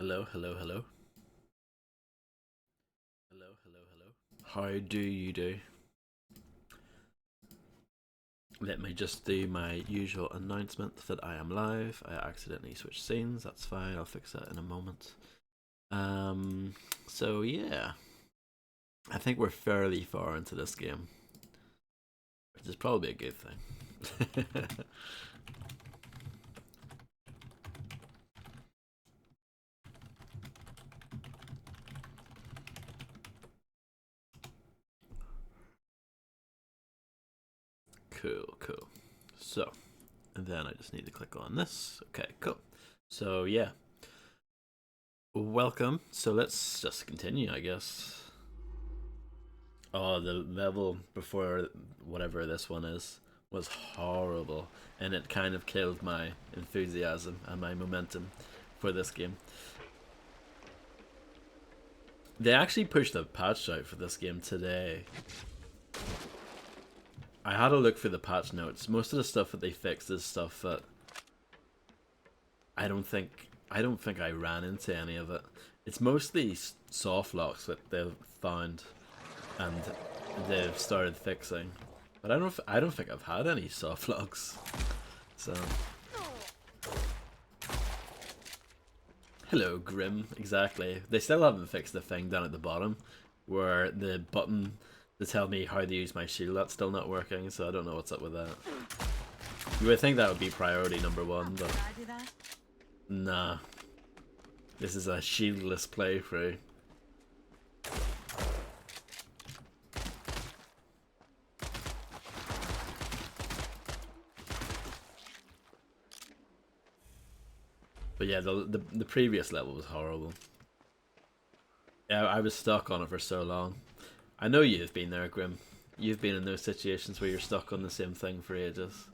Hello, hello, hello. Hello, hello, hello. How do you do? Let me just do my usual announcement that I am live. I accidentally switched scenes. That's fine. I'll fix that in a moment. Um, so yeah, I think we're fairly far into this game, which is probably a good thing. Cool, cool. So, and then I just need to click on this. Okay, cool. So yeah, welcome. So let's just continue, I guess. Oh, the level before whatever this one is was horrible, and it kind of killed my enthusiasm and my momentum for this game. They actually pushed a patch out for this game today. I had a look for the patch notes. Most of the stuff that they fixed is stuff that I don't think I ran into any of it. It's mostly soft locks that they've found and they've started fixing. But I don't think I've had any soft locks. So hello, Grim. Exactly. They still haven't fixed the thing down at the bottom where the button to tell me how to use my shield, that's still not working, so I don't know what's up with that. You would think that would be priority number one, but nah. This is a shieldless playthrough. But yeah, the previous level was horrible. Yeah, I was stuck on it for so long. I know you've been there, Grim. You've been in those situations where you're stuck on the same thing for ages.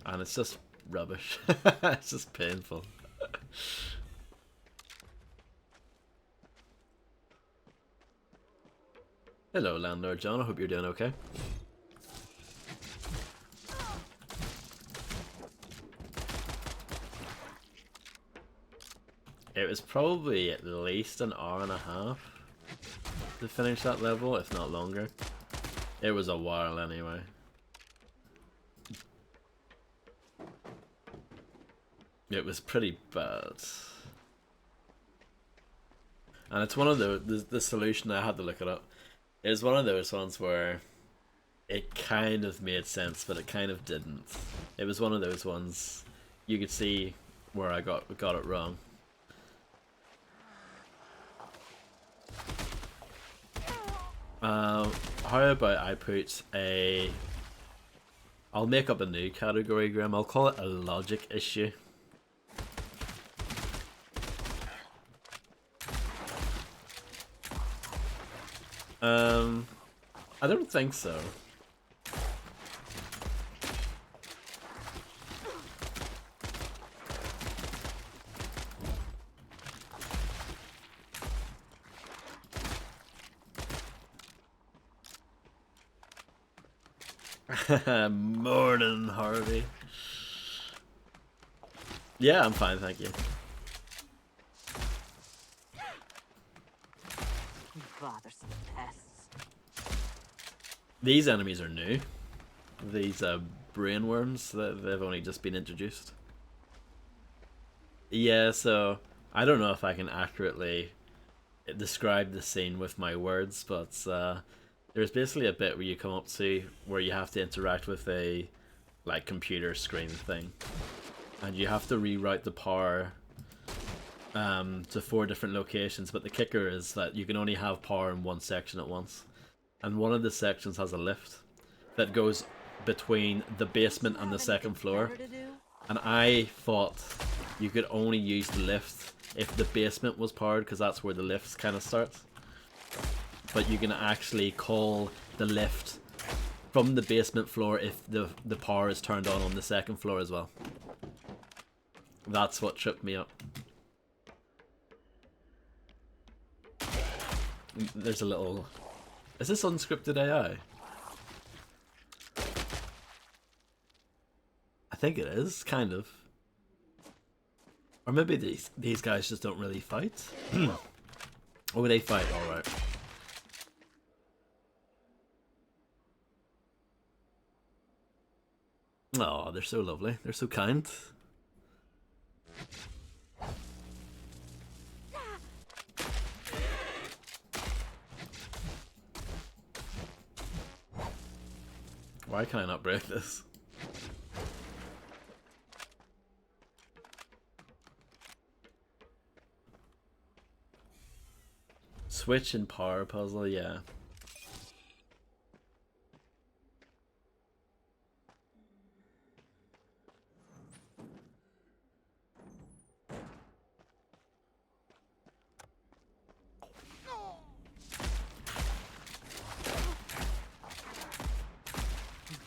And it's just rubbish. It's just painful. Hello, Landlord John. I hope you're doing okay. It was probably at least an hour and a half to finish that level, if not longer. It was a while anyway. It was pretty bad. And it's one of the solution, I had to look it up. It was one of those ones where it kind of made sense, but it kind of didn't. It was one of those ones you could see where I got it wrong. How about I put a... I'll make up a new category, Graham. I'll call it a logic issue. I don't think so. Morning, Harvey. Yeah, I'm fine, thank you. Bothersome pests. These enemies are new. These brainworms, they've only just been introduced. Yeah, so I don't know if I can accurately describe the scene with my words, but there's basically a bit where you come up to where you have to interact with a like computer screen thing, and you have to reroute the power to 4 different locations. But the kicker is that you can only have power in one section at once, and one of the sections has a lift that goes between the basement and the second floor. And I thought you could only use the lift if the basement was powered, because that's where the lift kind of starts. But you can actually call the lift from the basement floor if the power is turned on the second floor as well. That's what tripped me up. There's a little... Is this unscripted AI? I think it is, kind of. Or maybe these guys just don't really fight. Oh, they fight, alright. Oh, they're so lovely. They're so kind. Why can I not break this? Switch and power puzzle, yeah.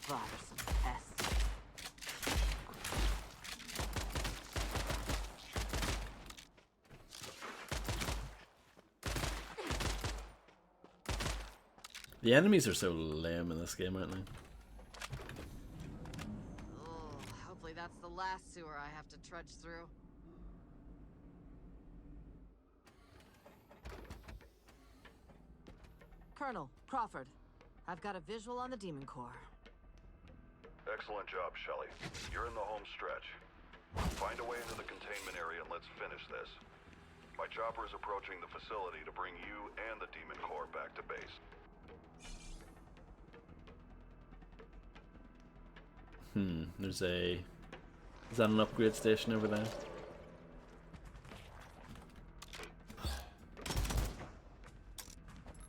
Bothersome pests. The enemies are so lame in this game, aren't they? Oh, hopefully that's the last sewer I have to trudge through. Colonel Crawford, I've got a visual on the Demon Core. Excellent job, Shelley. You're in the home stretch. Find a way into the containment area and let's finish this. My chopper is approaching the facility to bring you and the Demon Core back to base. There's a... Is that an upgrade station over there?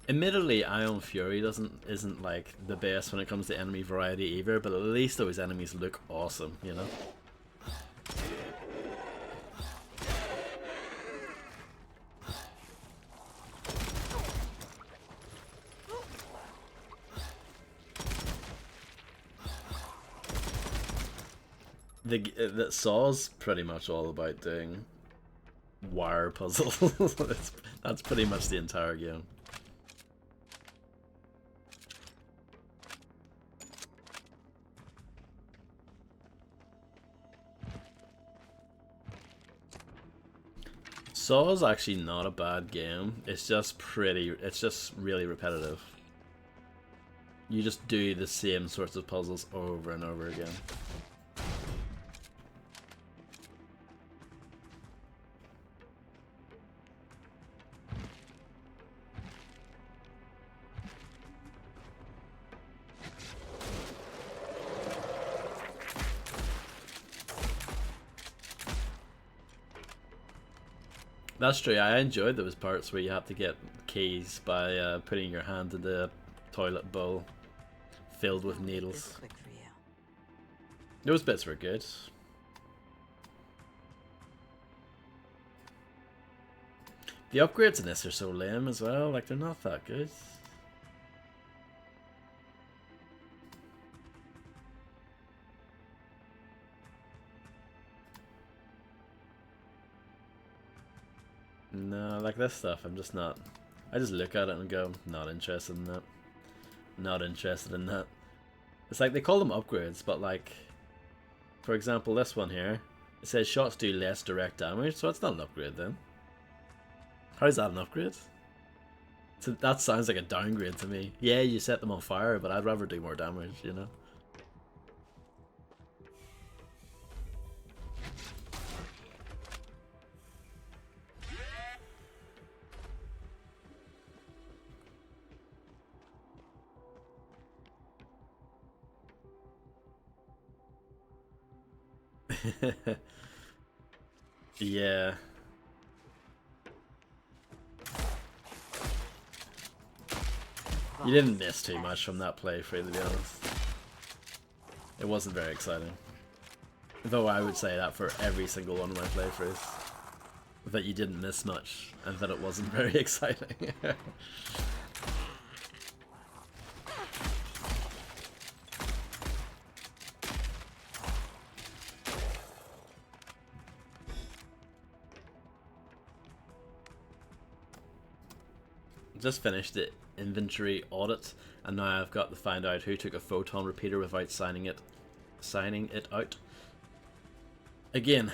Admittedly, Ion Fury isn't like the best when it comes to enemy variety either, but at least those enemies look awesome, you know? That Saw's pretty much all about doing wire puzzles. That's pretty much the entire game. Saw's actually not a bad game. It's just really repetitive. You just do the same sorts of puzzles over and over again. That's true. I enjoyed those parts where you have to get keys by putting your hand in the toilet bowl filled with needles. This quick for you. Those bits were good. The upgrades in this are so lame as well. Like, they're not that good. No, like this stuff, I'm just not. I just look at it and go, not interested in that. Not interested in that. It's like they call them upgrades, but like, for example, this one here, it says shots do less direct damage, so it's not an upgrade then. How's that an upgrade? So that sounds like a downgrade to me. Yeah, you set them on fire, but I'd rather do more damage, you know? Yeah. You didn't miss too much from that playthrough, to be honest. It wasn't very exciting. Though I would say that for every single one of my playthroughs. That you didn't miss much, and that it wasn't very exciting. Just finished the inventory audit, and now I've got to find out who took a photon repeater without signing it out. Again,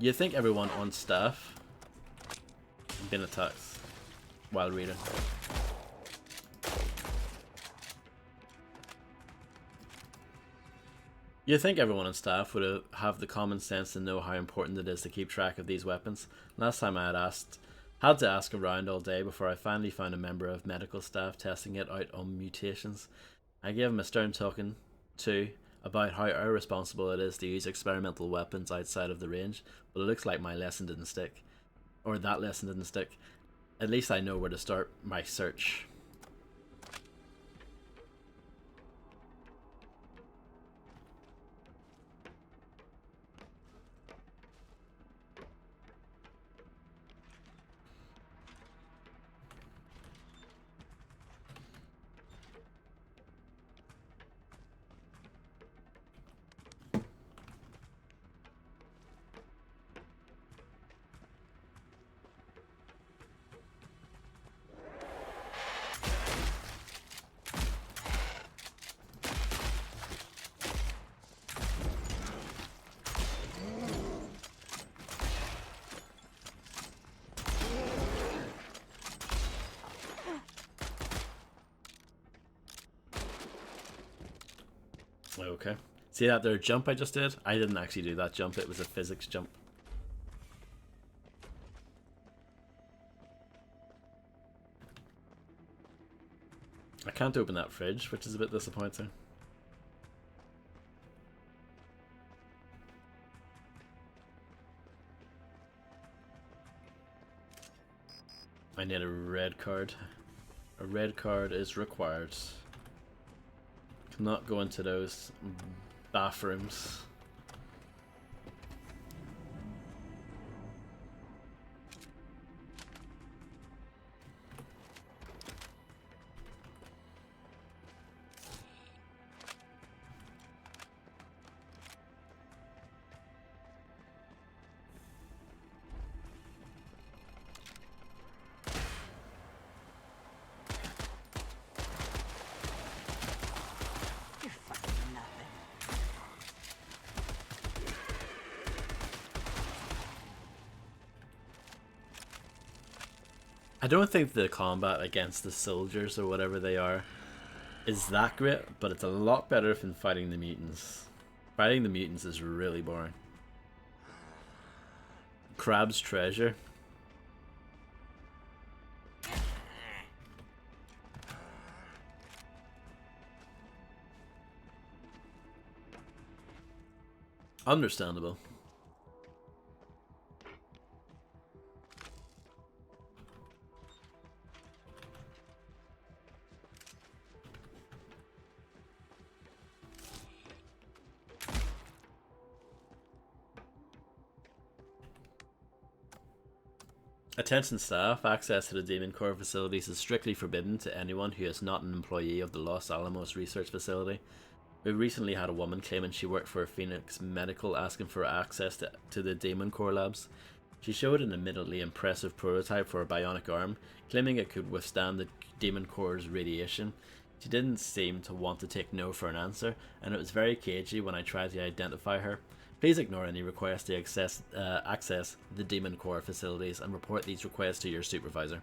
You think everyone on staff been attacked while reading? You think everyone on staff would have the common sense to know how important it is to keep track of these weapons. Last time I had to ask around all day before I finally found a member of medical staff testing it out on mutations. I gave him a stern talking to about how irresponsible it is to use experimental weapons outside of the range, but it looks like my lesson didn't stick. Or that lesson didn't stick. At least I know where to start my search. Okay. See that there jump I just did? I didn't actually do that jump, it was a physics jump. I can't open that fridge, which is a bit disappointing. I need a red card. A red card is required. Cannot go into those bathrooms. I don't think the combat against the soldiers or whatever they are is that great, but it's a lot better than fighting the mutants. Fighting the mutants is really boring. Crab's treasure. Understandable. Attention staff, access to the Demon Core facilities is strictly forbidden to anyone who is not an employee of the Los Alamos Research Facility. We recently had a woman claiming she worked for Phoenix Medical asking for access to the Demon Core labs. She showed an admittedly impressive prototype for a bionic arm, claiming it could withstand the Demon Core's radiation. She didn't seem to want to take no for an answer, and it was very cagey when I tried to identify her. Please ignore any requests to access the Demon Core facilities and report these requests to your supervisor.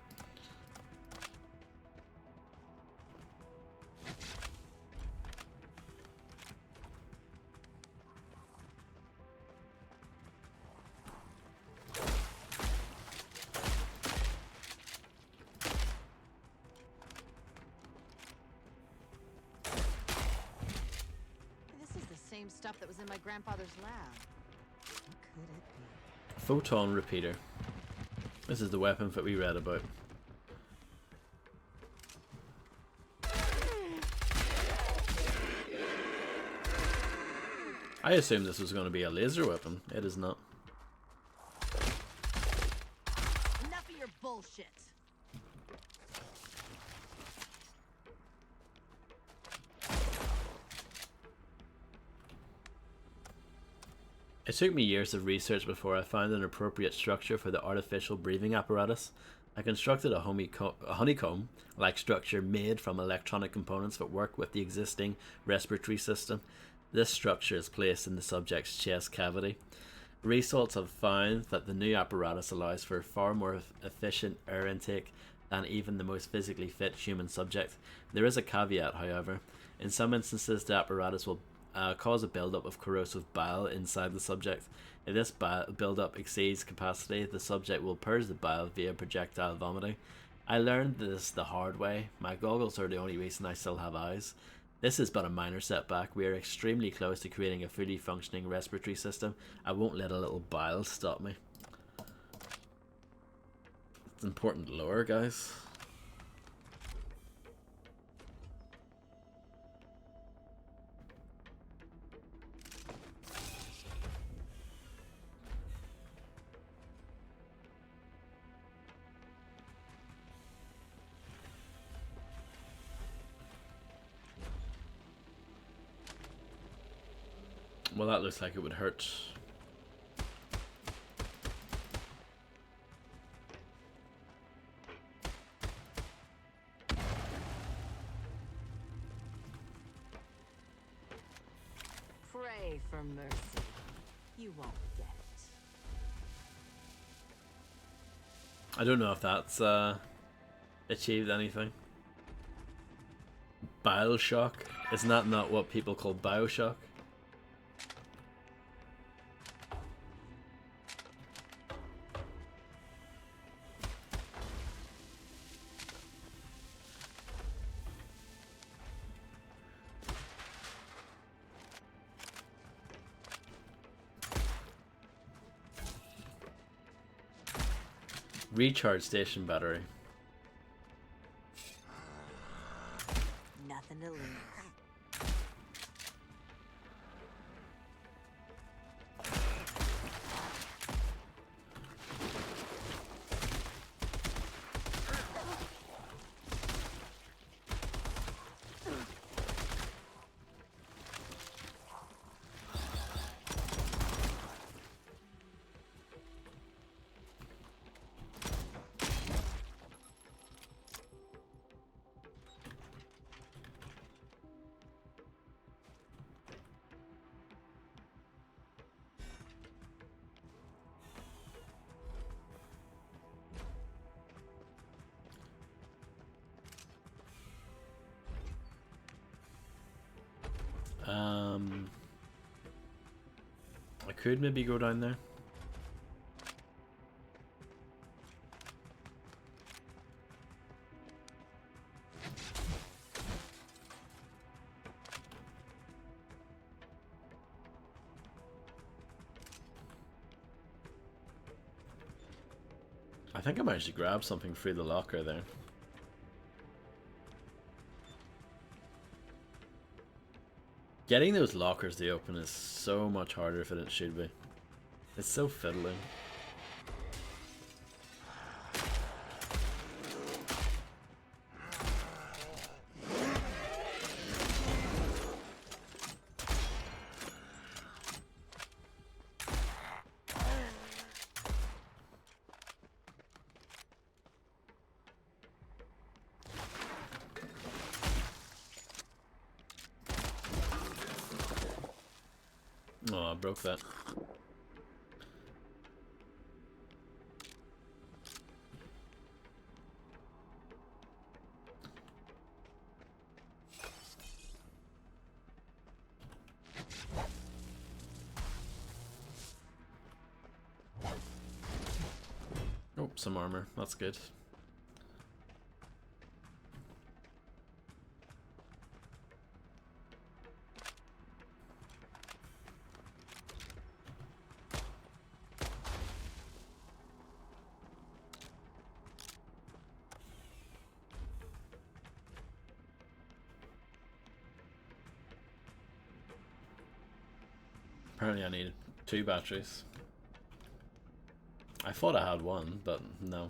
Stuff that was in my grandfather's lab. What could it be? Photon repeater. This is the weapon that we read about. I assumed this was going to be a laser weapon. It is not. Enough of your bullshit. It took me years of research before I found an appropriate structure for the artificial breathing apparatus. I constructed a honeycomb-like structure made from electronic components that work with the existing respiratory system. This structure is placed in the subject's chest cavity. Results have found that the new apparatus allows for far more efficient air intake than even the most physically fit human subject. There is a caveat, however. In some instances, the apparatus will cause a buildup of corrosive bile inside the subject. If this buildup exceeds capacity, the subject will purge the bile via projectile vomiting. I learned this the hard way. My goggles are the only reason I still have eyes. This is but a minor setback. We are extremely close to creating a fully functioning respiratory system. I won't let a little bile stop me. It's important lore, guys. Well, that looks like it would hurt. Pray for mercy. You won't get it. I don't know if that's achieved anything. Bile shock? Isn't that not what people call Bioshock? Recharge station battery. Nothing to lose. I could maybe go down there. I think I managed to grab something through the locker there. Getting those lockers to open is so much harder than it should be. It's so fiddly. Oh, I broke that. Oh, some armor. That's good. Apparently I needed 2 batteries. I thought I had 1, but no.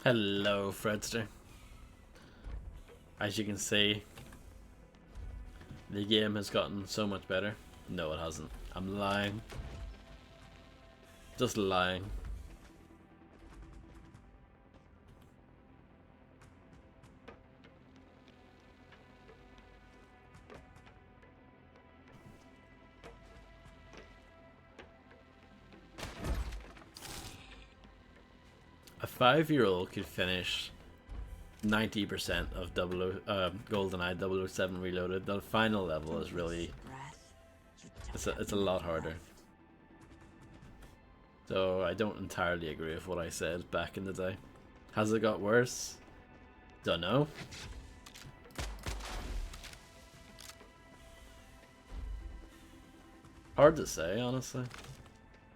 Hello, Fredster. As you can see, the game has gotten so much better. No, it hasn't. I'm lying. Just lying. A 5-year-old could finish 90% of GoldenEye 007 Reloaded. The final level is really it's a lot harder. So I don't entirely agree with what I said back in the day. Has it got worse? Dunno. Hard to say, honestly.